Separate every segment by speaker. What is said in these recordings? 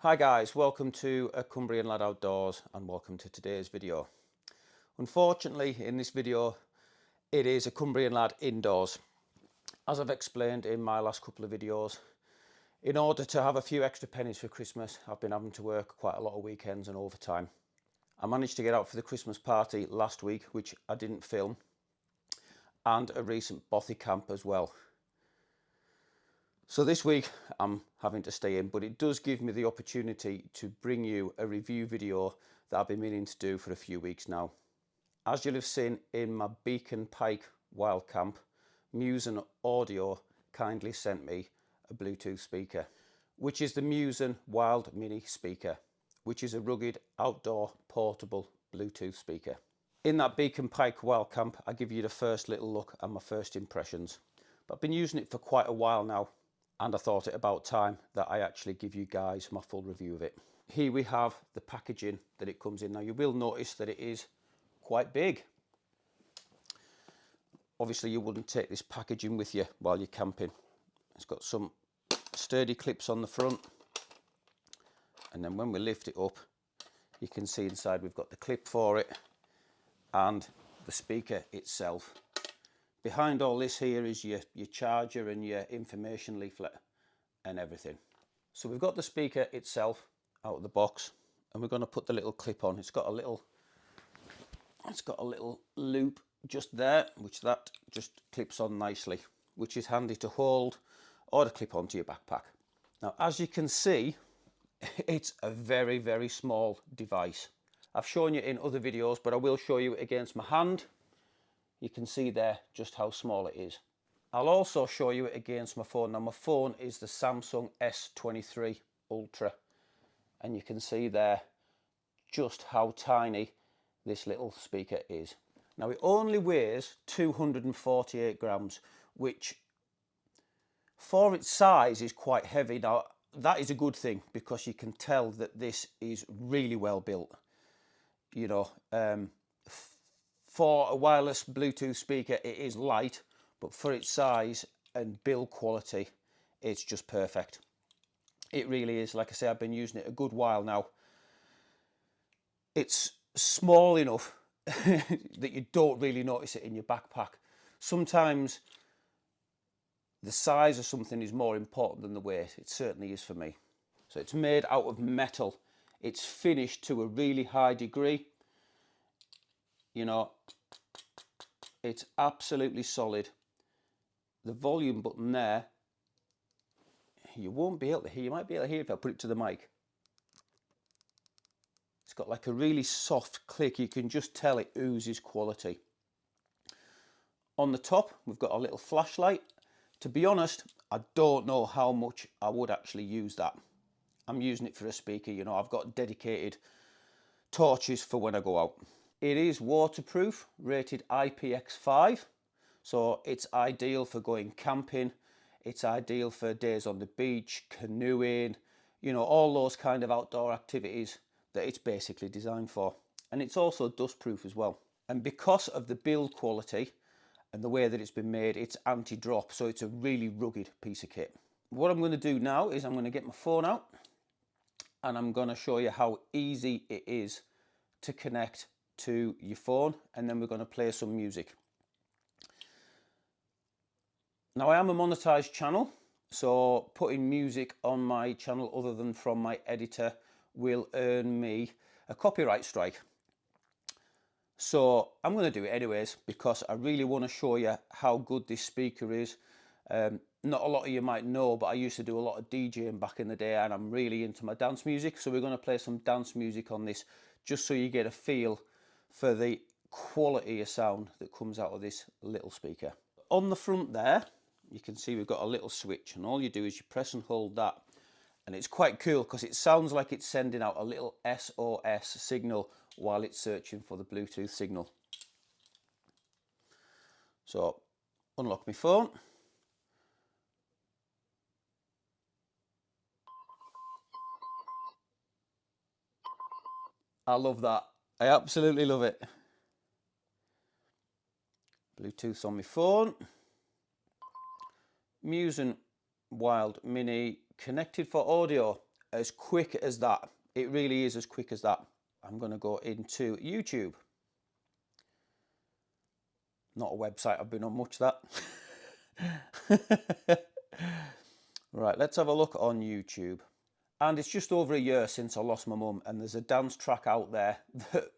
Speaker 1: Hi guys, welcome to A Cumbrian Lad Outdoors and welcome to today's video. Unfortunately in this video it is a Cumbrian lad indoors. As I've explained in my last couple of videos, in order to have a few extra pennies for Christmas I've been having to work quite a lot of weekends and overtime. I managed to get out for the Christmas party last week, which I didn't film, and a recent bothy camp as well. So this week I'm having to stay in, but it does give me the opportunity to bring you a review video that I've been meaning to do for a few weeks now. As you'll have seen in my Beacon Pike wild camp, Muzen Audio kindly sent me a Bluetooth speaker, which is the Muzen Wild Mini speaker, which is a rugged outdoor portable Bluetooth speaker. In that Beacon Pike wild camp I give you the first little look and my first impressions, but I've been using it for quite a while now, and I thought it about time that I actually give you guys my full review of it. Here we have the packaging that it comes in. Now you will notice that it is quite big. Obviously you wouldn't take this packaging with you while you're camping. It's got some sturdy clips on the front, and then when we lift it up you can see inside we've got the clip for it and the speaker itself. Behind all this here is your charger and your information leaflet and everything. So we've got the speaker itself out of the box, and we're going to put the little clip on. It's got a little loop just there, which that just clips on nicely, which is handy to hold or to clip onto your backpack. Now as you can see, it's a very, very small device. I've shown you in other videos, but I will show you it against my hand. You can see there just how small it is. I'll also show you it against my phone. Now my phone is the Samsung S23 Ultra, and you can see there just how tiny this little speaker is. Now it only weighs 248 grams, which for its size is quite heavy. Now that is a good thing because you can tell that this is really well built. You know, for a wireless Bluetooth speaker it is light, but for its size and build quality it's just perfect. It really is. Like I say, I've been using it a good while now. It's small enough that you don't really notice it in your backpack. Sometimes the size of something is more important than the weight. It certainly is for me. So it's made out of metal. It's finished to a really high degree. You know, it's absolutely solid. The volume button there, you won't be able to hear. You might be able to hear if I put it to the mic. It's got like a really soft click. You can just tell it oozes quality. On the top we've got a little flashlight. To be honest, I don't know how much I would actually use that. I'm using it for a speaker. You know, I've got dedicated torches for when I go out. It is waterproof, rated IPX5, so it's ideal for going camping. It's ideal for days on the beach, canoeing, you know, all those kind of outdoor activities that it's basically designed for. And it's also dustproof as well. And because of the build quality and the way that it's been made, it's anti-drop, so it's a really rugged piece of kit. What I'm going to do now is I'm going to get my phone out and I'm going to show you how easy it is to connect to your phone, and then we're going to play some music. Now I am a monetized channel, so putting music on my channel other than from my editor will earn me a copyright strike. So I'm going to do it anyways because I really want to show you how good this speaker is. Not a lot of you might know, but I used to do a lot of DJing back in the day and I'm really into my dance music, so we're going to play some dance music on this just so you get a feel for the quality of sound that comes out of this little speaker. On the front there you can see we've got a little switch, and all you do is you press and hold that, and it's quite cool because it sounds like it's sending out a little SOS signal while it's searching for the Bluetooth signal. So unlock my phone. I love that. I absolutely love it. Bluetooth on my phone. Muzen Wild Mini connected for audio. as quick as that. It really is as quick as that. I'm going to go into YouTube. Not a website I've been on much, that. Right, let's have a look on YouTube. And it's just over a year since I lost my mum, and there's a dance track out there that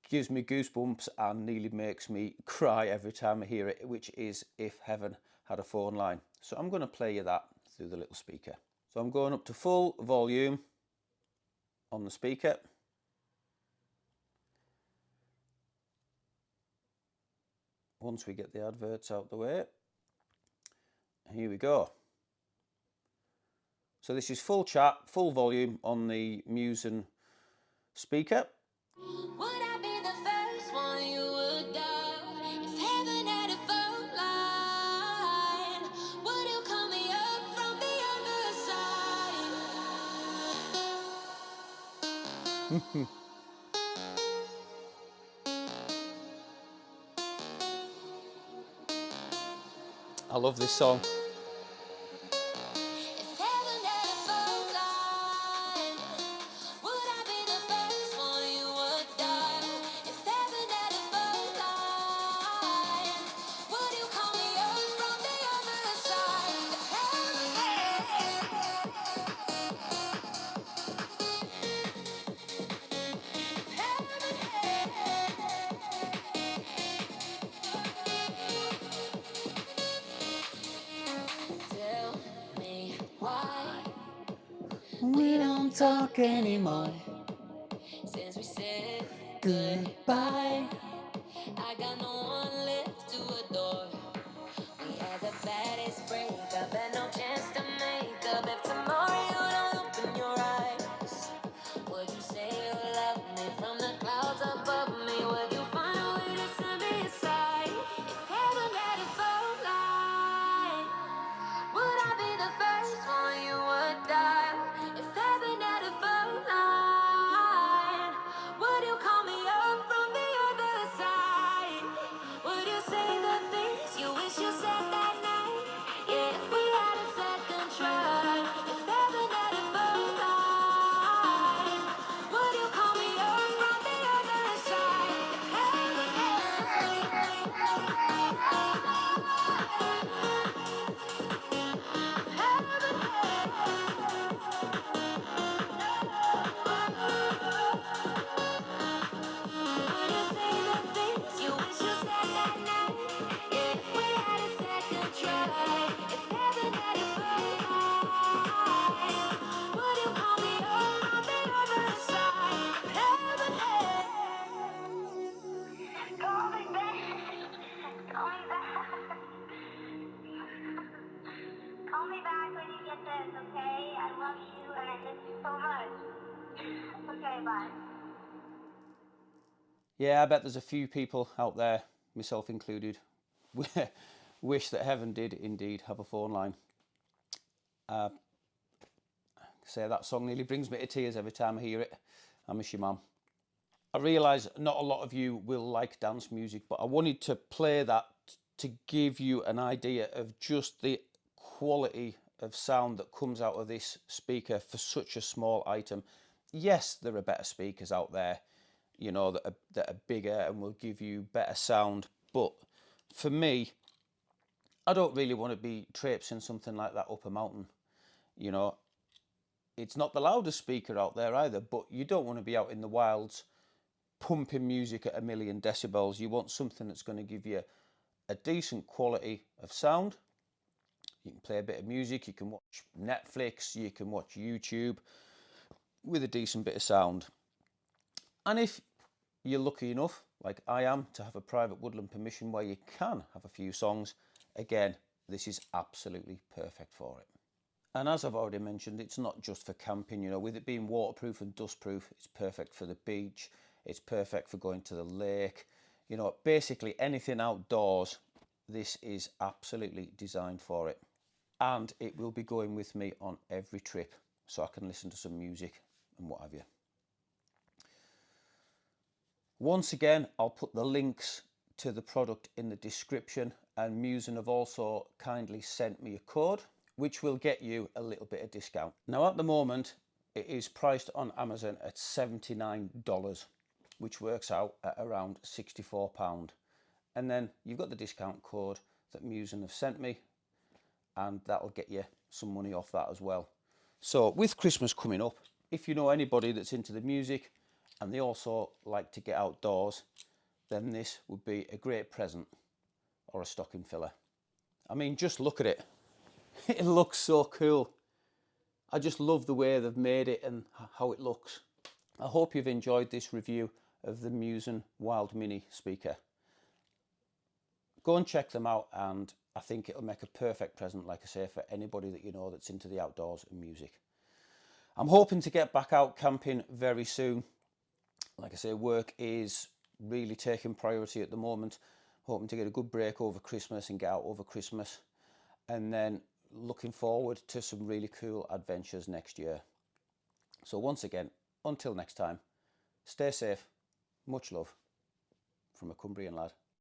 Speaker 1: gives me goosebumps and nearly makes me cry every time I hear it, which is If Heaven Had a Phone Line. So I'm going to play you that through the little speaker. So I'm going up to full volume on the speaker. Once we get the adverts out the way, here we go. So this is full chat, full volume on the Muzen speaker. Would I be the first one you would dial? If heaven had a phone line, would you call me up from the other side? I love this song. We don't talk anymore since we said goodbye. I got no one left to adore. We had the baddest breakup and no chance to make up. If tomorrow you don't open your eyes, would you say you love me from the clouds above me? Would you find a way to send me aside? If heaven had a phone line, would I be the first one you would dial? If heaven had a phone line, would you call me up from the other side? Would you say the things you wish you said that night? Yeah, if we had a second try. If heaven had a phone line, would you call me up from the other side? If heaven Call me back when you get this, okay? I love you and I miss you so much. Okay, bye. Yeah, I bet there's a few people out there, myself included, wish that heaven did indeed have a phone line. Say that song nearly brings me to tears every time I hear it. I miss you, Mum. I realise not a lot of you will like dance music, but I wanted to play that to give you an idea of just the quality of sound that comes out of this speaker for such a small item. Yes, there are better speakers out there, you know, that are bigger and will give you better sound, but for me, I don't really want to be traipsing something like that up a mountain. You know, it's not the loudest speaker out there either, but you don't want to be out in the wilds pumping music at 1,000,000 decibels. You want something that's going to give you a decent quality of sound. You can play a bit of music, you can watch Netflix, you can watch YouTube with a decent bit of sound. And if you're lucky enough, like I am, to have a private woodland permission where you can have a few songs, again, this is absolutely perfect for it. And as I've already mentioned, it's not just for camping, you know, with it being waterproof and dustproof, it's perfect for the beach, it's perfect for going to the lake, you know, basically anything outdoors, this is absolutely designed for it. And it will be going with me on every trip, so I can listen to some music and what have you. Once again, I'll put the links to the product in the description, and Muzen have also kindly sent me a code which will get you a little bit of discount. Now at the moment, it is priced on Amazon at $79, which works out at around £64. And then you've got the discount code that Muzen have sent me, and that'll get you some money off that as well. So with Christmas coming up, if you know anybody that's into the music and they also like to get outdoors, then this would be a great present or a stocking filler. I mean, just look at it. It looks so cool. I just love the way they've made it and how it looks. I hope you've enjoyed this review of the Muzen Wild Mini speaker. Go and check them out, and I think it'll make a perfect present, like I say, for anybody that you know that's into the outdoors and music. I'm hoping to get back out camping very soon. Like I say, work is really taking priority at the moment. Hoping to get a good break over Christmas and get out over Christmas, and then looking forward to some really cool adventures next year. So once again, until next time, stay safe, much love from a Cumbrian lad.